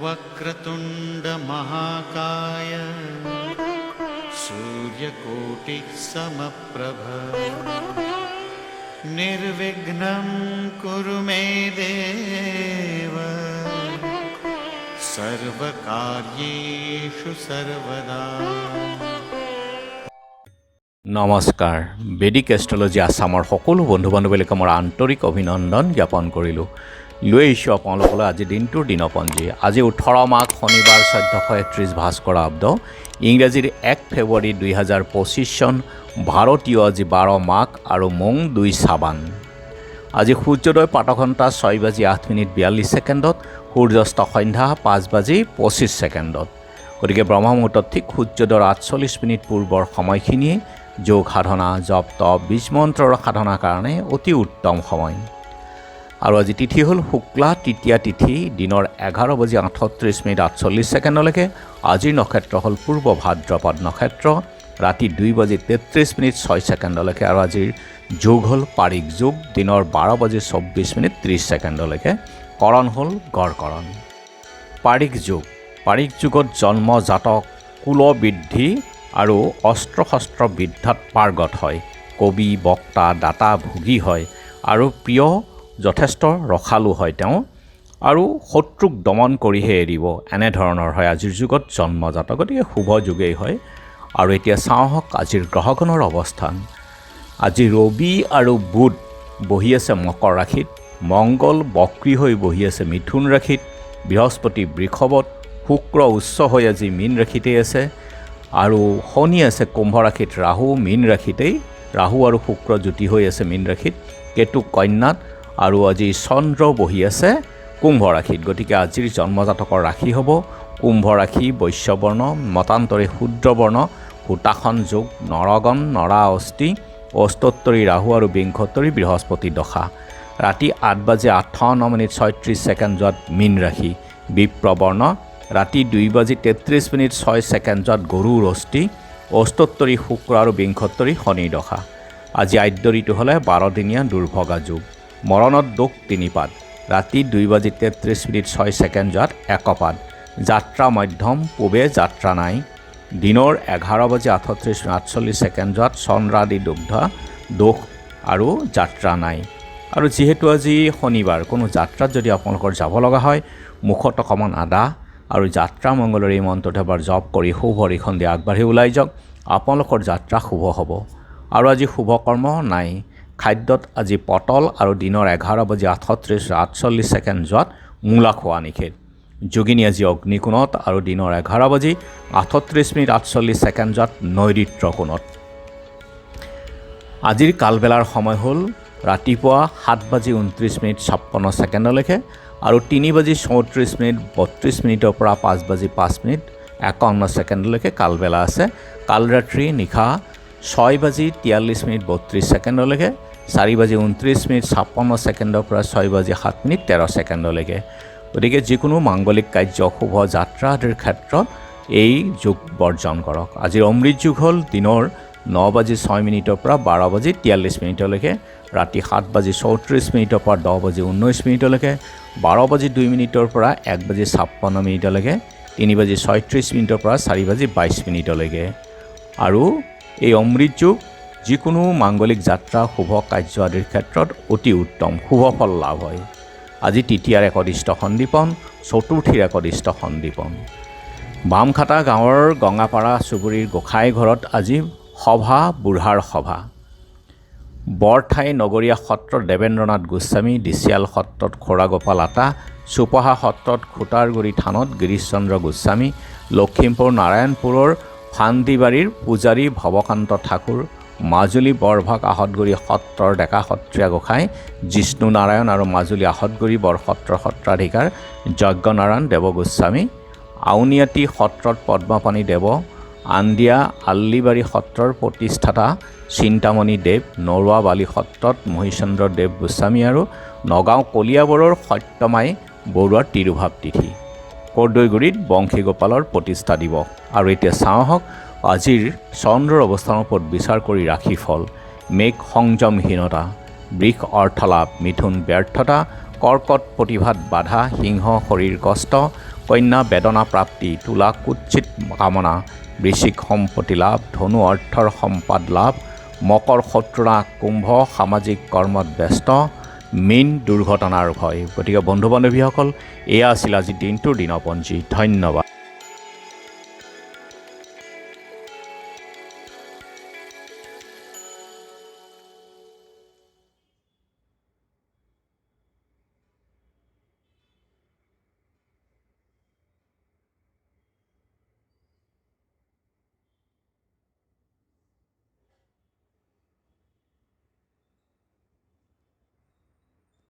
वक्रतुंड महाकाय सूर्यकोटि समप्रभ निर्विघ्नं कुरु मे देव सर्वकार्येषु सर्वदा। নমস্কাৰ, বেদিক এষ্ট্ৰলজি আছামৰ সকলো বন্ধু বান্ধৱীলৈকে মোৰ আন্তৰিক অভিনন্দন জ্ঞাপন কৰিলোঁ। লৈ আহিছোঁ আপোনালোকলৈ আজি দিনটোৰ দিনপঞ্জী। আজি 18 মাঘ শনিবাৰ 1431 ভাস্কৰ আব্দ, ইংৰাজীৰ 1 ফেব্ৰুৱাৰী 2025 চন, ভাৰতীয় আজি 12 মাঘ আৰু মং 2 চাবান। আজি সূৰ্যোদয় প্ৰাতঃঘণ্টা 6:08:42, সূৰ্যাস্ত সন্ধ্যা 5:25 গতিকে ব্ৰহ্মমুহূৰ্তত ঠিক সূৰ্যোদয়ৰ 48 মিনিট পূৰ্বৰ সময়খিনিয়ে যোগ সাধনা, জপ তপ, বীজ মন্ত্ৰৰ সাধনাৰ কাৰণে অতি উত্তম সময়। আৰু আজি তিথি হ'ল শুক্লা তৃতীয়া তিথি, দিনৰ 11:38:48 আজিৰ নক্ষত্ৰ হ'ল পূৰ্ব ভাদ্ৰপদ নক্ষত্ৰ, ৰাতি 2:33:06 আৰু আজিৰ যোগ হ'ল পাৰিক যোগ, দিনৰ 12:24:30 কৰণ হ'ল গড়কৰণ। পাৰিক যুগত জন্ম জাতক কুল বৃদ্ধি আৰু অস্ত্ৰ শস্ত্ৰ বিদ্যাত পাৰ্গত হয়, কবি বক্তা দাতা ভোগী হয় আৰু প্ৰিয় যথেষ্ট ৰসালো হয় তেওঁ, আৰু শত্ৰুক দমন কৰিহে এৰিব, এনেধৰণৰ হয় আজিৰ যুগত জন্মজাত, গতিকে শুভ যুগেই হয়। আৰু এতিয়া চাওঁ হওক আজিৰ গ্ৰহগণৰ অৱস্থান। আজি ৰবি আৰু বুধ বহি আছে মকৰ ৰাশিত, মংগল বক্ৰী হৈ বহি আছে মিথুন ৰাশিত, বৃহস্পতি বৃষভত, শুক্ৰ উচ্চ হৈ আজি মীন ৰাশিতেই আছে, আৰু শনি আছে কুম্ভ ৰাশিত, ৰাহু মীন ৰাশিতেই, ৰাহু আৰু শুক্ৰ জ্যোতি হৈ আছে মীন ৰাশিত, কেতু কন্যাত, আৰু আজি চন্দ্ৰ বহি আছে কুম্ভ ৰাশিত। গতিকে আজিৰ জন্মজাতকৰ ৰাশি হ'ব কুম্ভ ৰাশি, বৈশ্যবৰ্ণ, মতান্তৰে শূদ্ৰবৰ্ণ, ভূতাসন যোগ, নৰগণ, নৰা অস্থি, অস্তোত্তৰী ৰাহু আৰু বিংশোত্তৰী বৃহস্পতি দশা। ৰাতি 8:58:36 মীন ৰাশি, বিপ্ৰবৰ্ণ, ৰাতি 2:33:06 গৰুৰ অস্থি, অস্তোত্তৰী শুক্ৰ আৰু বিংশোত্তৰী শনি দশা। আজি আদ্য ঋতু হ'লে 12 দিনীয়া দুৰ্ভগা যুগ, মৰণত দোষ 3 পাদ, ৰাতি 2:33:06 একপাদ, যাত্ৰা মধ্যম, পূবে যাত্ৰা নাই, দিনৰ 11:38:48 চন্দ্ৰাদি দুগ্ধা দোষ আৰু যাত্ৰা নাই। আৰু যিহেতু আজি শনিবাৰ, কোনো যাত্ৰাত যদি আপোনালোকৰ যাব লগা হয়, মুখত অকণমান আদা আৰু যাত্ৰা মংগলৰ এই মন্ত্ৰটো এবাৰ জপ কৰি শুভ ৰিখন দি আগবাঢ়ি ওলাই যাওক, আপোনালোকৰ যাত্ৰা শুভ হ'ব। আৰু আজি শুভ কৰ্ম নাই। খাদ্যত আজি পটল আৰু দিনৰ 11:38:48 মূলা খোৱা নিষেধ। যোগিনী আজি অগ্নিকোণত আৰু দিনৰ 11:38:48 নৈৰিত্ৰ কোণত। আজিৰ কালবেলাৰ সময় হ'ল ৰাতিপুৱা 7:29:56 আৰু 3:34:32 পৰা 5:05:51 কালবেলা আছে। কালৰাত্ৰি নিশা 6:43:32 4:29:56 পৰা 6:07:13 গতিকে যিকোনো মাংগলিক কাৰ্য, শুভ যাত্ৰা আদিৰ ক্ষেত্ৰত এই যোগ বৰ্জন কৰক। আজিৰ অমৃত যুগ হ'ল দিনৰ 9:06 পৰা 12:43 ৰাতি 7:34 পৰা 10:19 12:02 পৰা 1:56 3:36 পৰা 4:22 আৰু এই অমৃত যুগ যিকোনো মাংগলিক যাত্ৰা, শুভ কাৰ্য আদিৰ ক্ষেত্ৰত অতি উত্তম, শুভ ফল লাভ হয়। আজি তৃতীয়াৰ একদিষ্ট সন্দীপন, চতুৰ্থীৰ একদিষ্ট সন্দীপন। বামখাটা গাঁৱৰ গঙাপাৰা চুবুৰীৰ গোসাঁই ঘৰত আজি সভা, বুঢ়াৰ সভা। বৰঠাই নগৰীয়া সত্ৰত দেৱেন্দ্ৰনাথ গোস্বামী, দিচিয়াল সত্ৰত খোৰাগোপাল আতা, চুপহা সত্ৰত খুটাৰগুৰি থানত গিৰিশচন্দ্ৰ গোস্বামী, লখিমপুৰ নাৰায়ণপুৰৰ ফান্দিবাৰীৰ পূজাৰী ভৱকান্ত ঠাকুৰ, মাজুলী বৰভাগ আহতগুৰি সত্ৰৰ ডেকা সত্ৰীয়া গোসাঁই জিষ্ণু নাৰায়ণ আৰু মাজুলী আহতগুৰি বৰসত্ৰৰ সত্ৰাধিকাৰ যজ্ঞনাৰায়ণ দেৱ গোস্বামী, আউনীআটী সত্ৰত পদ্মাপাণি দেৱ, আন্দিয়া আল্লিবাৰী সত্ৰৰ প্ৰতিষ্ঠাতা চিন্তামণি দেৱ, নৰুৱাবালি সত্ৰত মহিচন্দ্ৰ দেৱ গোস্বামী আৰু নগাঁও কলিয়াবৰৰ সত্যমাই বৰুৱাৰ তিৰুভাৱ তিথি। কৰ্দৈগুৰিত বংশীগোপালৰ প্ৰতিষ্ঠা দিৱস। আৰু এতিয়া চাওঁ হওক আজিৰ চন্দ্ৰৰ অৱস্থানৰ ওপৰত বিচাৰ কৰি ৰাশিফল: মেঘ সংযমহীনতা, বৃষ অৰ্থলাভ, মিথুন ব্যৰ্থতা, কৰ্কট প্ৰতিভাত বাধা, সিংহ শৰীৰ কষ্ট, কন্যা বেদনা প্ৰাপ্তি, তুলা কুৎসিত কামনা, বৃশ্চিক সম্পত্তি লাভ, ধনু অৰ্থৰ সম্পাদ লাভ, মকৰ শত্ৰুতা, কুম্ভ সামাজিক কৰ্মত ব্যস্ত, মীন দুৰ্ঘটনাৰ ভয়। গতিকে বন্ধু বান্ধৱীসকল, এয়া আছিল আজি দিনটোৰ দিনপঞ্জী। ধন্যবাদ।